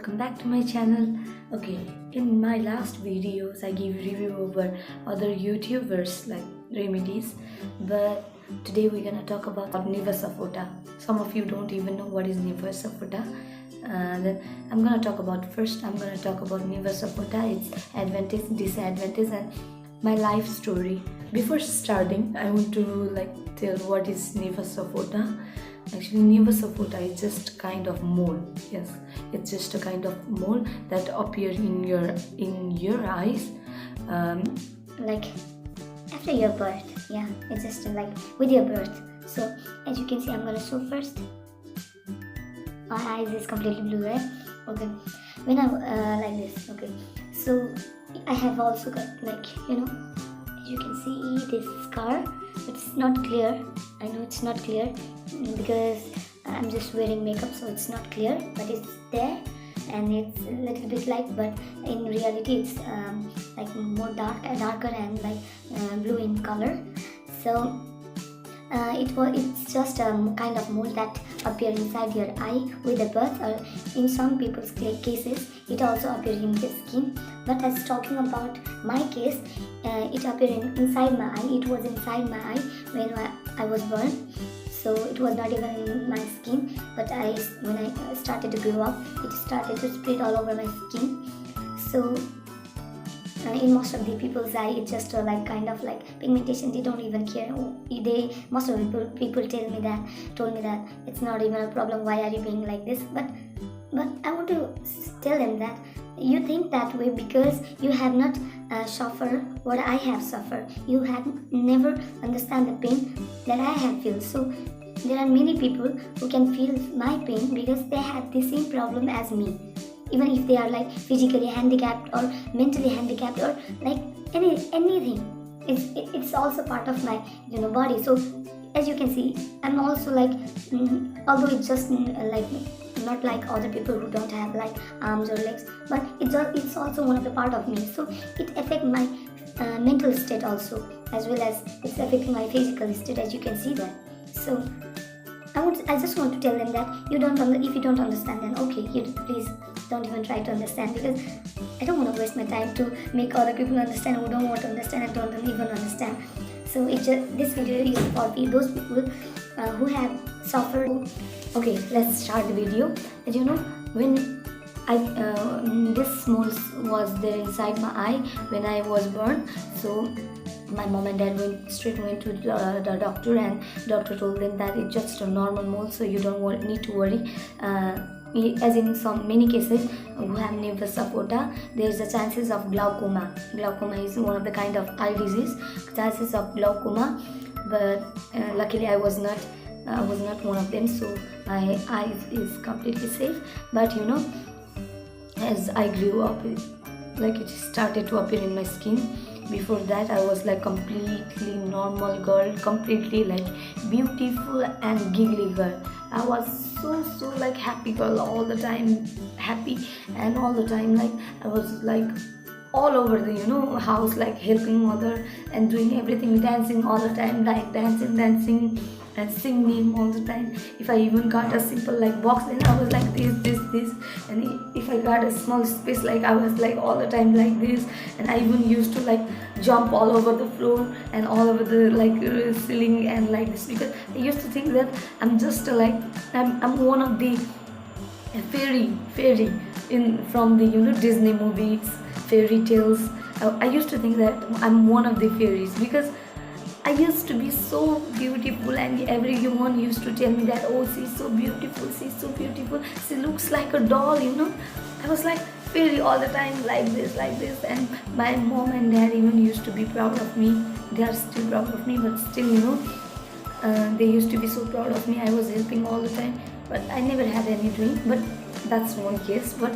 welcome back to my channel. Okay, in my last videos I gave review over other YouTubers like remedies, but today we're gonna talk about Nevus. Some of you don't even know what is Nevus. Then I'm gonna talk about Nevus, its advantage, disadvantage, and my life story. Before starting, I want to tell what is Nevus. Actually, Nevus is just kind of mole. Yes, it's just a kind of mole that appear in your eyes. Like after your birth. Yeah, it's just like with your birth. So as you can see, I'm gonna show first. My eyes is completely blue, right? Okay. When I like this. Okay. So I have also got as you can see this scar. It's not clear. I know it's not clear because I'm just wearing makeup, so it's not clear, but it's there and it's a little bit light, but in reality it's more darker and blue in color. So it's just a kind of mole that appear inside your eye with the birth, or in some people's cases it also appears in the skin. But as talking about my case, it appeared inside my eye. It was inside my eye when I was born. So it was not even in my skin, but when I started to grow up, it started to spread all over my skin. So in most of the people's eye, it's just kind of pigmentation. They don't even care. Most of the people told me that it's not even a problem. Why are you being like this? But I want to tell them that you think that way because you have not suffered what I have suffered. You have never understand the pain that I have felt. So there are many people who can feel my pain because they have the same problem as me. Even if they are physically handicapped or mentally handicapped or anything, it's also part of my body. So as you can see, I'm also although it's just not like other people who don't have arms or legs, but it's also one of the part of me. So it affects my mental state also, as well as it's affecting my physical state, as you can see that. So I just want to tell them that if you don't understand, then okay, please don't even try to understand, because I don't want to waste my time to make other people understand who don't want to understand and don't even understand. So this video is for those people who have suffered. Okay, let's start the video. As you know, when this mole was there inside my eye when I was born, so my mom and dad went to the doctor, and doctor told them that it's just a normal mole, so you don't need to worry. As in many cases who have Nevus, there is a chances of glaucoma. Glaucoma is one of the kind of eye disease, chances of glaucoma, but luckily I was not one of them, so my eye is completely safe. But as I grew up, it started to appear in my skin. Before that, I was completely normal girl, completely beautiful and giggly girl. I was so happy girl, all the time happy, and all the time I was all over the house, helping mother and doing everything, dancing all the time, dancing and singing all the time. If I even got a simple box, then I was this, and if I got a small space, I was all the time this. And I even used to jump all over the floor and all over the ceiling and this, because I used to think that I'm just I'm one of the fairy from the Disney movies, fairy tales. I used to think that I'm one of the fairies because I used to be so beautiful, and everyone used to tell me that, oh, she's so beautiful, she looks like a doll, I was fairy all the time, like this, and my mom and dad even used to be proud of me. They are still proud of me, but still, they used to be so proud of me. I was helping all the time, but I never had any dream. But that's one case. But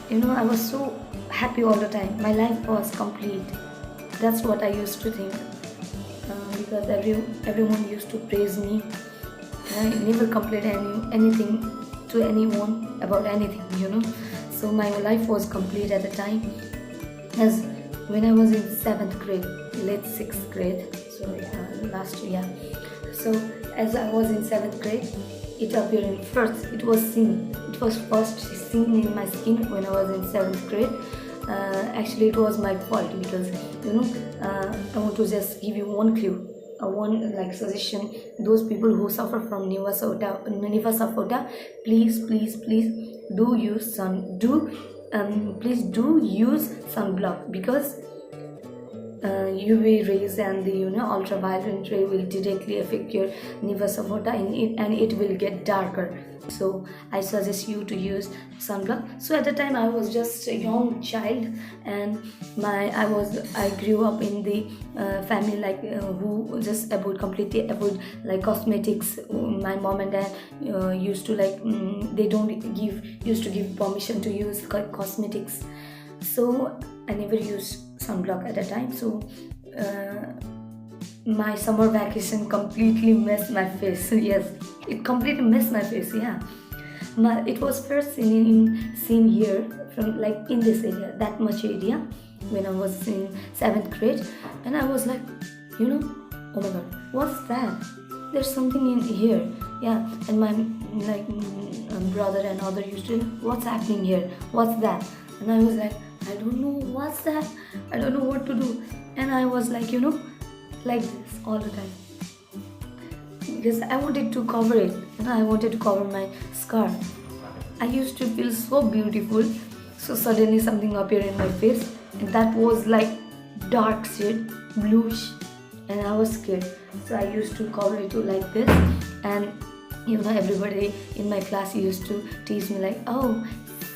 I was so happy all the time. My life was complete. That's what I used to think. Because everyone used to praise me. I never complained anything to anyone about anything, So my life was complete at the time. As when I was in 7th grade, late 6th grade, last year. So as I was in 7th grade, it appeared in first. It was first seen in my skin when I was in 7th grade. Actually, it was my fault because I want to just give you one clue, one like suggestion. Those people who suffer from Nevus of Ota, please do use please do use sunblock, because UV rays and the ultraviolet ray will directly affect your nevus of Ota, and it will get darker. So I suggest you to use sunblock. So at the time I was just a young child, and I grew up in the family who just completely avoid like cosmetics. My mom and dad used to they used to give permission to use cosmetics. So I never used sunblock at a time. So my summer vacation completely messed my face. Yes, it completely messed my face. Yeah, it was first seen here from like in this area, that much area, when I was in 7th grade, and I was like, oh my god, what's that? There's something in here. Yeah, and my brother and other used to, what's happening here? What's that? And I was like, I don't know what's that. I don't know what to do. And I was like, like this all the time, because I wanted to cover it. I wanted to cover my scar. I used to feel so beautiful. So suddenly something appeared in my face, and that was like dark shade, bluish, and I was scared. So I used to cover it like this, and everybody in my class used to tease me like, oh,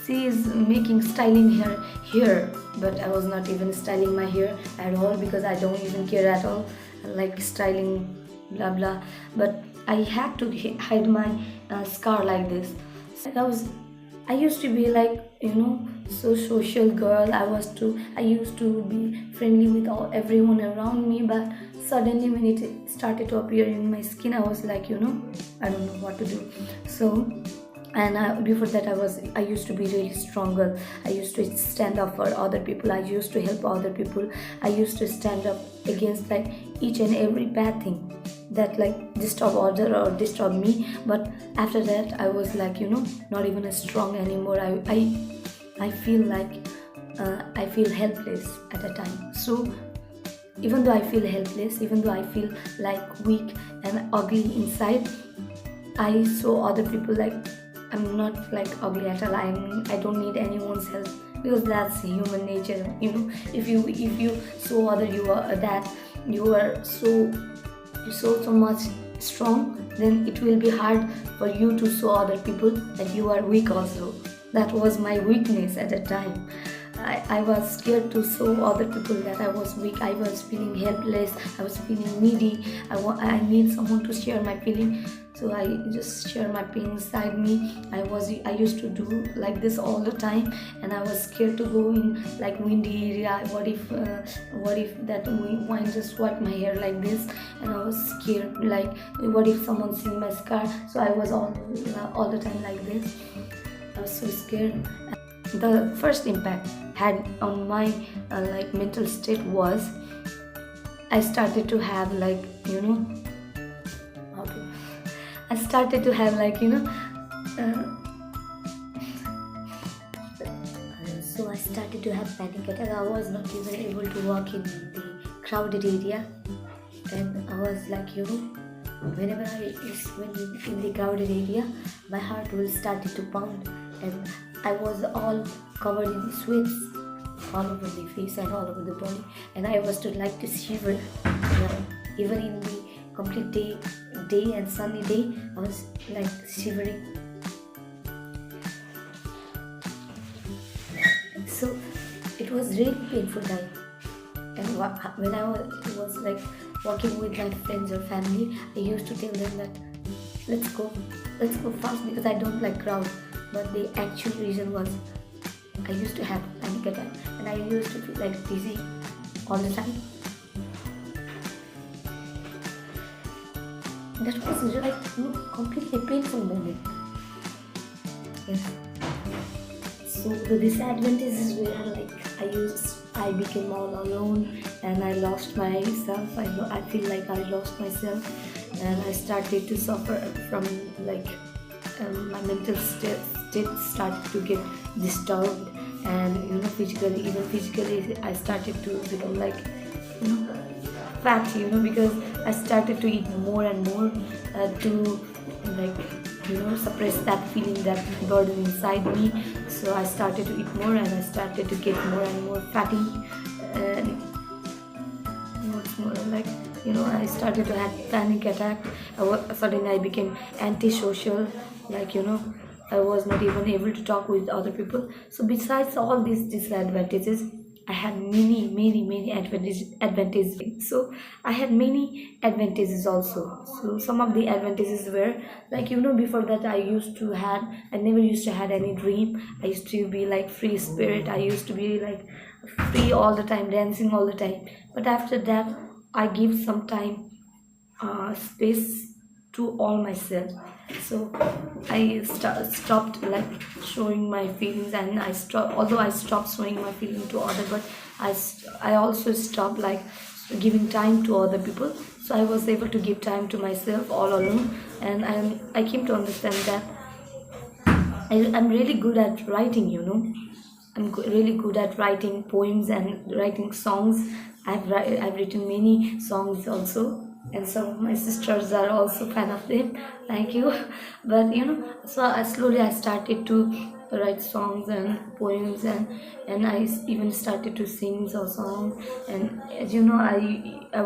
she is making styling hair here. But I was not even styling my hair at all, because I don't even care at all like styling blah blah. But I had to hide my scar like this. So I used to be like so social girl. I used to be friendly with everyone around me, but suddenly when it started to appear in my skin, I was like, I don't know what to do. So, and before that I used to be really strong girl. I used to stand up for other people. I used to help other people. I used to stand up against like each and every bad thing that like disturb other or disturb me. But after that I was like not even as strong anymore. I feel like I feel helpless at a time. So even though I feel helpless, even though I feel like weak and ugly inside, I saw other people like I'm not like ugly at all. I don't need anyone's help, because that's human nature. If you saw other you are so much strong, then it will be hard for you to show other people that you are weak also. That was my weakness at the time. I was scared to show other people that I was weak. I was feeling helpless. I was feeling needy. I need someone to share my feeling. So I just share my pain inside me. I used to do like this all the time, and I was scared to go in like windy area. What if that wind just swept my hair like this? And I was scared, like what if someone see my scar? So I was all the time like this. I was so scared. The first impact had on my like mental state was I started to have like I started to have like so I started to have panic attack. I was not even able to walk in the crowded area, and I was like whenever I is in the crowded area, my heart will start to pound, and I was all covered in sweats all over the face and all over the body, and I was like to shiver. Even in the complete day and sunny day, I was like shivering. So it was really painful time. And when I was like walking with my friends or family, I used to tell them that let's go fast, because I don't like crowd. But the actual reason was I used to have panic attack, and I used to feel like dizzy all the time. That was like completely painful moment. Yes. So the disadvantages were like I became all alone, and I lost myself. I feel like I lost myself, and I started to suffer from like my mental state started to get disturbed, and even physically I started to become like you know fat, because I started to eat more and more to like suppress that feeling, that burden inside me. So I started to eat more and I started to get more and more fatty, and what's more like I started to have panic attack. Suddenly I became antisocial, like I was not even able to talk with other people. So besides all these disadvantages, I had many advantages. So I had many advantages also. So some of the advantages were like before that I never used to had any dream. I used to be like free spirit. I used to be like free all the time, dancing all the time. But after that, I give some time, space to all myself. So I stopped like showing my feelings, and although I stopped showing my feeling to other, but I also stopped like giving time to other people. So I was able to give time to myself all alone, and I came to understand that I'm really good at writing. Really good at writing poems and writing songs. I've written many songs also, and some of my sisters are also fan of them. Thank you. But so I started to write songs and poems, and even started to sing a song. And as I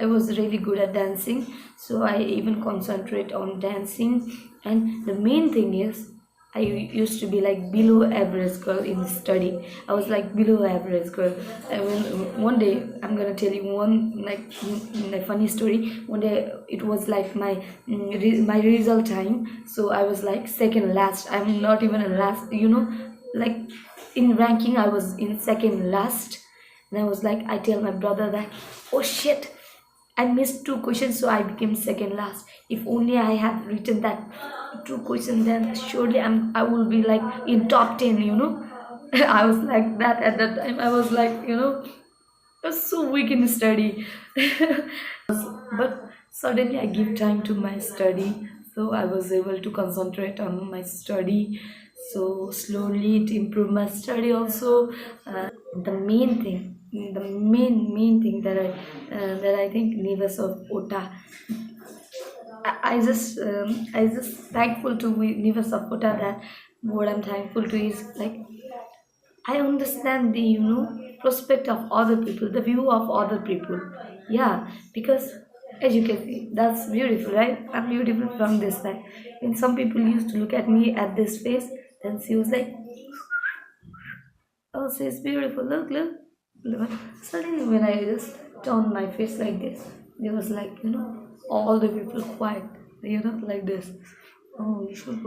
was really good at dancing, so I even concentrate on dancing. And the main thing is I used to be like below average girl in study. I was like below average girl. And one day, I'm gonna tell you one like funny story. One day it was like my result time, so I was like second last. I'm not even a last. Like in ranking, I was in second last. And I was like, I tell my brother that, oh shit, I missed two questions, so I became second last. If only I had written that two questions, then surely I will be like in top 10. I was like that at that time. I was like I was so weak in study. But suddenly I give time to my study, so I was able to concentrate on my study. So slowly it improved my study also. The main thing, the main thing that I think Nevus of Ota. I just thankful to Nevus of Ota, that what I'm thankful to is like I understand the prospect of other people, the view of other people. Yeah, because as you can see, that's beautiful, right? I'm beautiful from this side. When some people used to look at me at this face, then she was like, "Oh, she's beautiful. Look." Suddenly, when I just turned my face like this, there was like all the people quiet, like this. Oh, you should.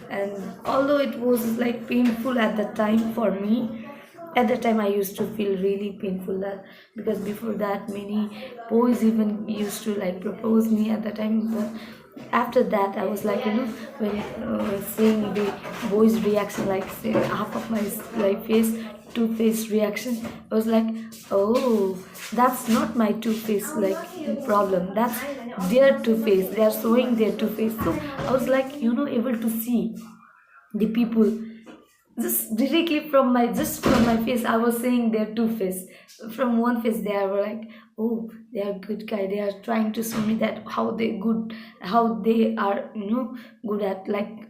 And although it was like painful at the time for me, at the time I used to feel really painful, that because before that many boys even used to like propose me at the time. But after that I was like when seeing the boys reaction, like say half of my like face two face reaction, I was like, oh, that's not my two face like problem, that's their two face, they are showing their two face. So I was like able to see the people just directly from my face. I was saying their two face. From one face they were like, oh, they are good guy, they are trying to show me that how they good, how they are good at like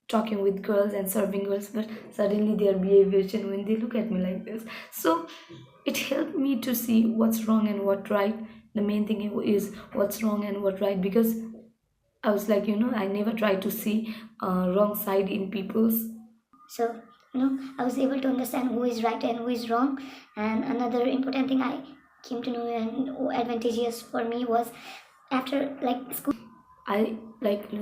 talking with girls and serving girls. But suddenly their behavior changed when they look at me like this. So it helped me to see what's wrong and what right. The main thing is what's wrong and what right, because I was like I never try to see wrong side in people's. So, I was able to understand who is right and who is wrong. And another important thing I came to know and advantageous for me was after like school. I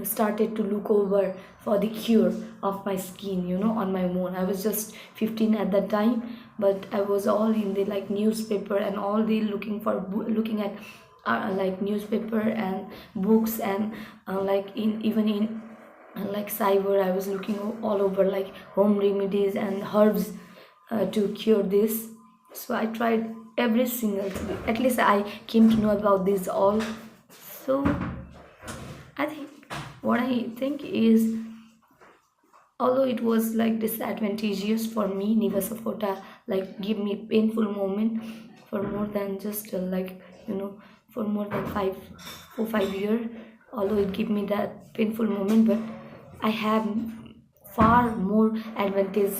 started to look over for the cure of my skin, on my own. I was just 15 at that time, but I was all in the like newspaper and all the looking at like newspaper and books, and like in even in like cyber, I was looking all over like home remedies and herbs to cure this. So I tried every single thing. At least I came to know about this all. So What I think is, although it was like disadvantageous for me, Nevus like give me painful moment for more than just for more than 5 years. Although it gave me that painful moment, but I have far more advantage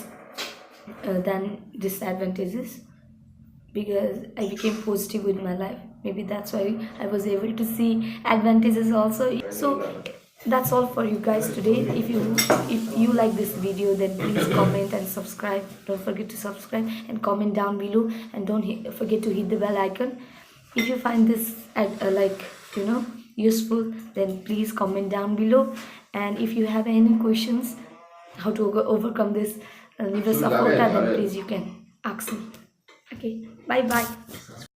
than disadvantages, because I became positive with my life. Maybe that's why I was able to see advantages also. So that's all for you guys today. If you like this video, then please comment and subscribe. Don't forget to subscribe and comment down below, and don't forget to hit the bell icon. If you find this useful, then please comment down below. And if you have any questions how to overcome this Nevus, then please you can ask me. Okay, bye bye.